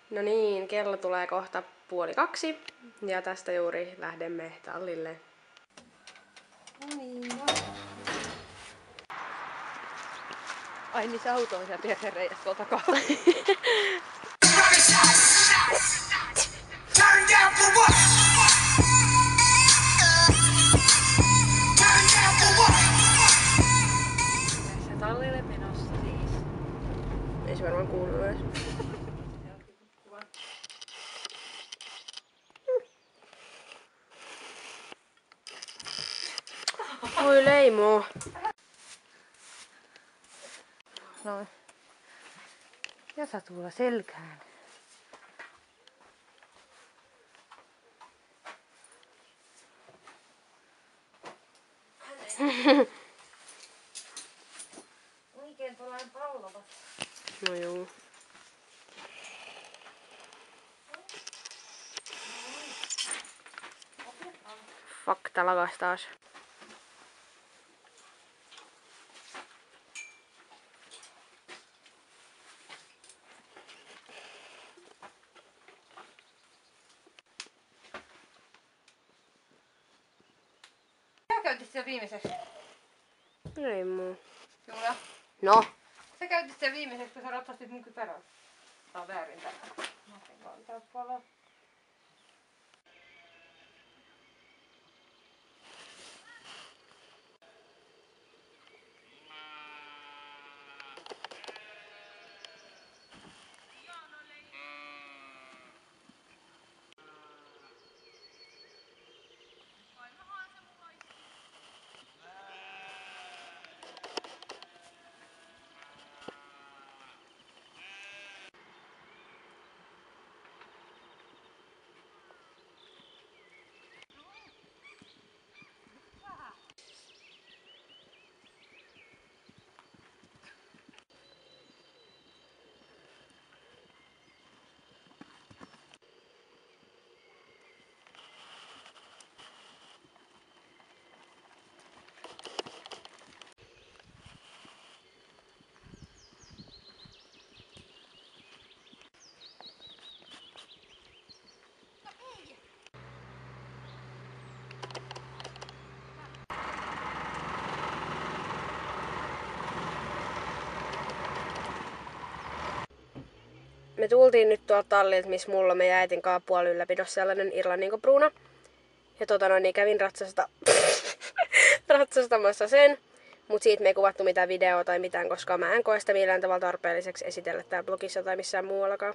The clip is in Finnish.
No niin, kello tulee kohta 1:30 ja tästä juuri lähdemme tallille. No niin. Ai niin, se auto on siellä perhereiässä tuolta takaa. Tässä tallille menossa siis. Ei se varmaan kuulu edes. Oi Leimo. Noin. Ja Satulla selkään. Oikein tuollainen pallova. No juu. Fakta lakas taas. Sä käytit siellä viimeiseksi. Ei muu. Julia. No. Sä käytit siellä viimeiseksi, kun sä ratsastit mun kypärän. Tää on väärin tää. Tää palaa. Me tultiin nyt tuolta tallilta, missä mulla me äitin kanssa puoliylläpidossa sellainen Irlannin kopruuna. Ja niin kävin ratsastamassa sen. Mut siitä me ei kuvattu mitään videoa tai mitään, koska mä en koe sitä millään tavalla tarpeelliseksi esitellä täällä blogissa tai missään muuallakaan.